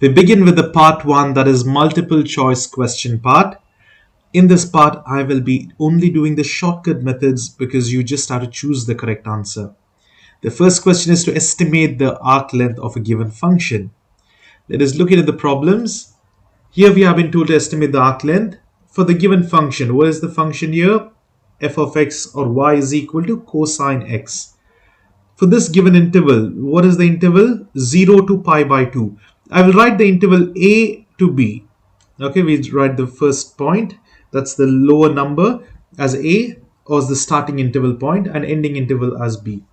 We begin with the part 1, that is multiple choice question part. In this part, I will be only doing the shortcut methods because you just have to choose the correct answer. The first question is to estimate the arc length of a given function. Let us look at the problems. Here we have been told to estimate the arc length for the given function. What is the function here? F of x or y is equal to cosine x. For this given interval, what is the interval? 0 to pi by 2. I will write the interval a to b. Okay, we write the first point, that's the lower number, as a, or as the starting interval point, and ending interval as b.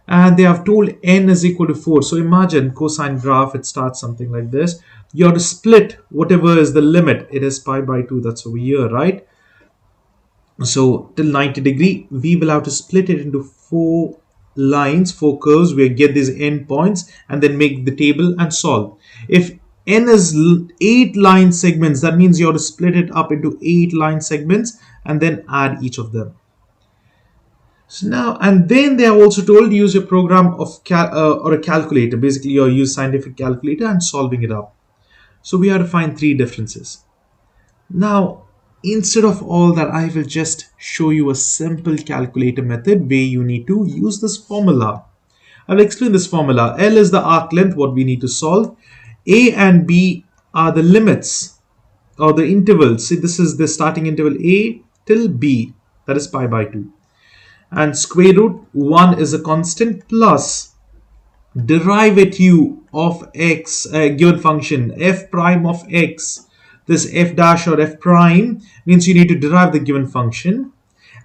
And they have told n is equal to 4. So imagine cosine graph, it starts something like this. You have to split whatever is the limit. It is pi by 2, that's over here, right? So till 90 degree, we will have to split it into 4 lines, 4 curves. We get these endpoints and then make the table and solve. If n is 8 line segments, that means you have to split it up into 8 line segments and then add each of them. So now, and then they have also told use a program of or a calculator. Basically, you use scientific calculator and solving it up. So we have to find 3 differences. Now, instead of all that, I will just show you a simple calculator method where you need to use this formula. I'll explain this formula. L is the arc length, what we need to solve. A and B are the limits or the intervals. See, this is the starting interval A till B, that is pi by 2. And square root 1 is a constant plus derivative of x, given function f prime of x. This f dash or f prime means you need to derive the given function,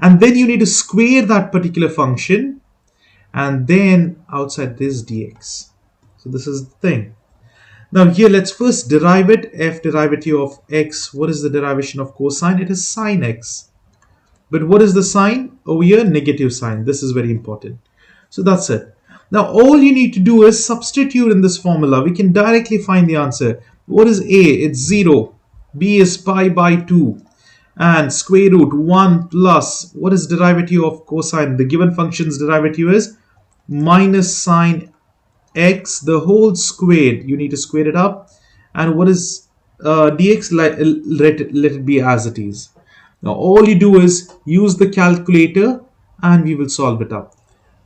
and then you need to square that particular function, and then outside this dx. So this is the thing. Now here let's first derive it. F derivative of x. What is the derivation of cosine? It is sine x. But what is the sign over here? Negative sign. This is very important. So that's it. Now all you need to do is substitute in this formula. We can directly find the answer. What is A? It's 0. B is pi by 2. And square root 1 plus, what is derivative of cosine? The given function's derivative is minus sine x, the whole squared. You need to square it up. And what is dx? Let it be as it is. Now all you do is use the calculator and we will solve it up.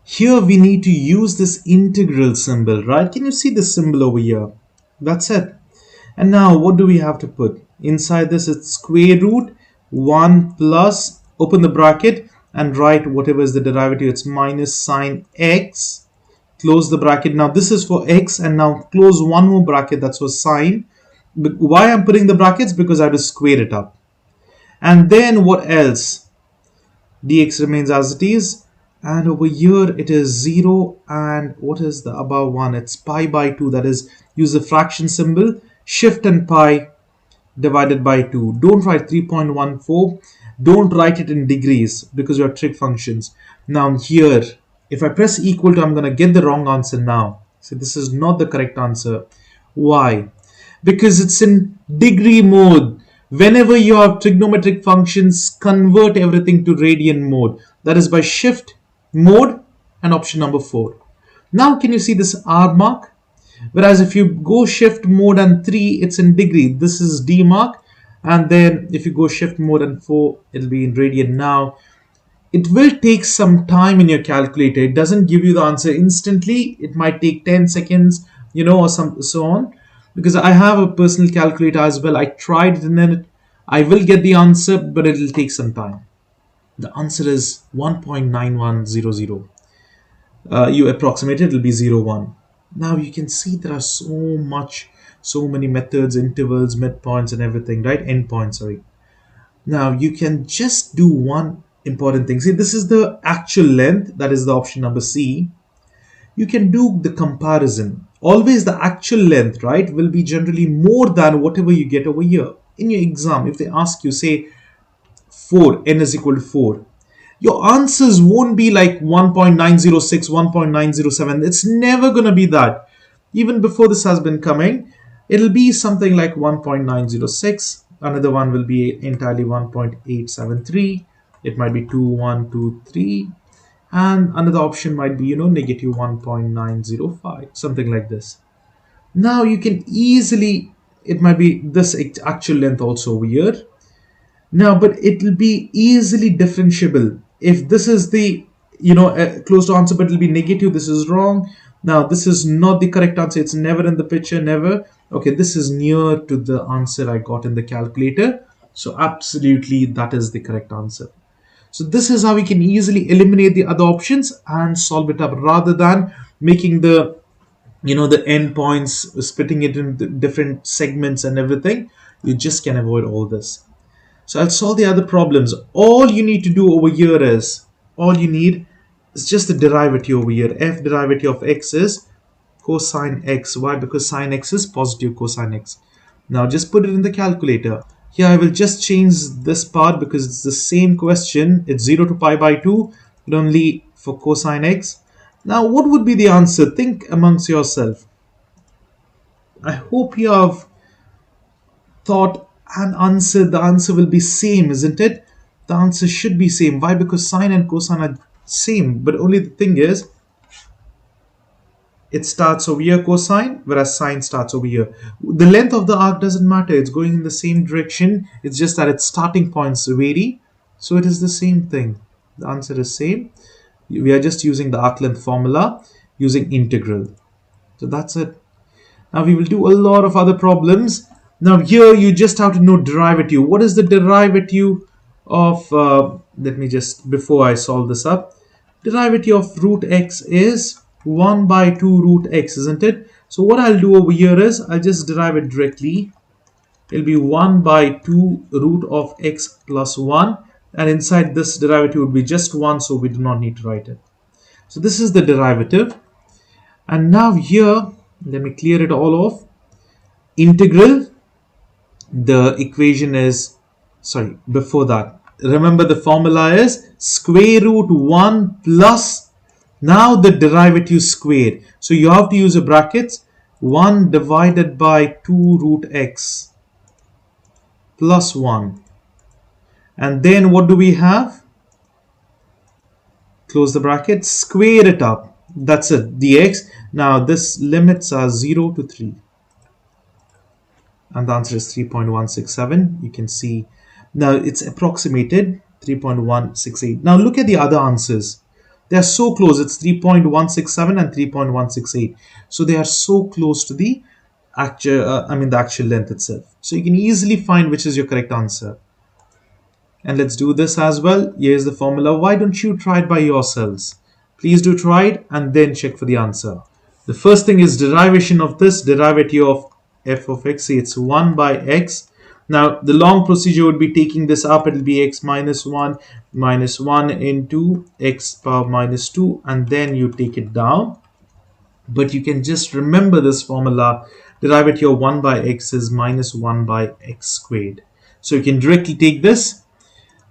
Here we need to use this integral symbol, right? Can you see the symbol over here? That's it. And now what do we have to put? Inside this, it's square root 1 plus, open the bracket and write whatever is the derivative. It's minus sine x, close the bracket. Now this is for x, and now close one more bracket, that's for sine. But why I'm putting the brackets? Because I have to square it up. And then what else? Dx remains as it is. And over here it is 0, and what is the above one? It's pi by 2, that is, use the fraction symbol, shift and pi divided by 2. Don't write 3.14. Don't write it in degrees because you are trig functions. Now here, if I press equal to, I'm going to get the wrong answer now. So this is not the correct answer. Why? Because it's in degree mode. Whenever you have trigonometric functions, convert everything to radian mode. That is by shift mode and option number 4. Now can you see this R mark? Whereas if you go shift mode and 3, it's in degree. This is D mark. And then if you go shift mode and 4, it'll be in radian. Now it will take some time in your calculator. It doesn't give you the answer instantly. It might take 10 seconds, or so on. Because I have a personal calculator as well. I tried it and then I will get the answer, but it will take some time. The answer is 1.9100. You approximate it will be 0.1. Now you can see there are so many methods, intervals, midpoints and everything, right? Endpoints, sorry. Now you can just do one important thing. See, this is the actual length, that is the option number C. You can do the comparison. Always the actual length, right, will be generally more than whatever you get over here. In your exam, if they ask you, say 4, n is equal to 4, your answers won't be like 1.906, 1.907. It's never going to be that. Even before this has been coming, it'll be something like 1.906. Another one will be entirely 1.873. It might be 2.123. And another option might be, negative 1.905, something like this. Now you can easily, it might be this actual length also over here. Now, but it will be easily differentiable. If this is the, close to answer, but it will be negative, this is wrong. Now, this is not the correct answer. It's never in the picture, never. Okay, this is near to the answer I got in the calculator. So absolutely, that is the correct answer. So this is how we can easily eliminate the other options and solve it up, rather than making the endpoints, splitting it into different segments and everything. You just can avoid all this. So I'll solve the other problems. All you need to do over here is, all you need is just the derivative over here. F derivative of x is cosine x. Why? Because sine x is positive cosine x. Now just put it in the calculator. Here I will just change this part because it's the same question. It's 0 to pi by 2, but only for cosine x. Now what would be the answer? Think amongst yourself. I hope you have thought and answered. The answer will be same, isn't it? The answer should be same. Why? Because sine and cosine are same, but only the thing is, it starts over here cosine, whereas sine starts over here. The length of the arc doesn't matter. It's going in the same direction. It's just that its starting points vary. So it is the same thing. The answer is same. We are just using the arc length formula using integral. So that's it. Now we will do a lot of other problems. Now here you just have to know derivative. What is the derivative of, let me just, before I solve this up, derivative of root x is 1 by 2 root x, isn't it? So what I'll do over here is, I'll just derive it directly. It'll be 1 by 2 root of x plus 1. And inside this derivative would be just 1, so we do not need to write it. So this is the derivative. And now here, let me clear it all off. Integral, the equation is, sorry, before that, remember the formula is square root 1 plus, now the derivative square. So you have to use a brackets, 1 divided by 2 root x plus 1. And then what do we have? Close the bracket, square it up. That's it, dx. Now this limits are 0 to 3. And the answer is 3.167. You can see now it's approximated 3.168. Now look at the other answers. They are so close. It's 3.167 and 3.168. So they are so close to the actual, the actual length itself. So you can easily find which is your correct answer. And let's do this as well. Here's the formula. Why don't you try it by yourselves? Please do try it and then check for the answer. The first thing is derivation of this, derivative of f of x. See, it's 1 by x. Now the long procedure would be taking this up. It will be x minus 1 into x power minus 2, and then you take it down. But you can just remember this formula. Derivative of 1 by x is minus 1 by x squared. So you can directly take this.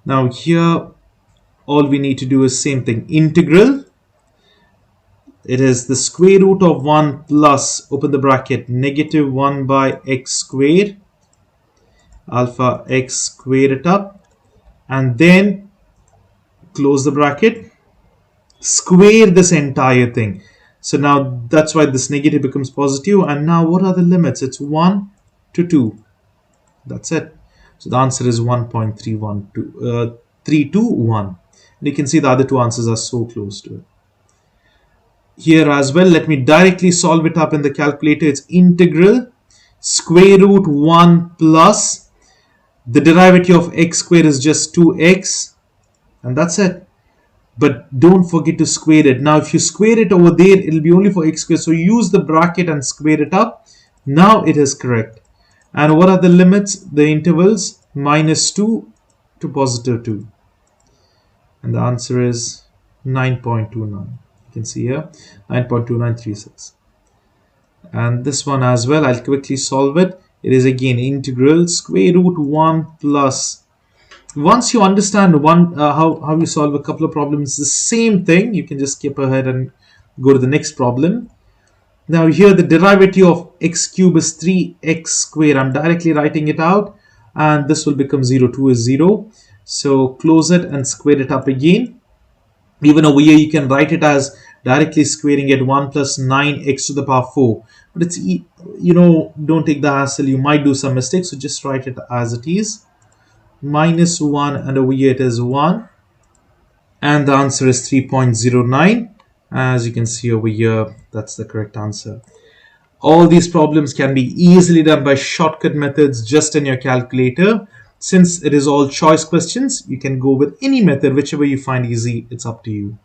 Now here all we need to do is same thing, integral. It is the square root of 1 plus, open the bracket, negative 1 by x squared, alpha x, square it up, and then close the bracket, square this entire thing. So now that's why this negative becomes positive. And now what are the limits? It's 1 to 2. That's it. So the answer is 1.321. And you can see the other two answers are so close to it. Here as well, let me directly solve it up in the calculator. It's integral square root 1 plus the derivative of x squared is just 2x, and that's it. But don't forget to square it. Now if you square it over there, it'll be only for x squared. So use the bracket and square it up. Now it is correct. And what are the limits? The intervals minus 2 to positive 2. And the answer is 9.29. You can see here 9.2936. And this one as well, I'll quickly solve it. It is again integral square root 1 plus. Once you understand how you solve a couple of problems, the same thing, you can just skip ahead and go to the next problem. Now here the derivative of x cube is 3x squared. I'm directly writing it out, and this will become 0. 2 is 0. So close it and square it up again. Even over here you can write it as directly squaring it, 1 plus 9x to the power 4. But it's don't take the hassle. You might do some mistakes, so just write it as it is. -1, and over here it is 1. And the answer is 3.09. As you can see over here, that's the correct answer. All these problems can be easily done by shortcut methods just in your calculator. Since it is all choice questions, you can go with any method, whichever you find easy. It's up to you.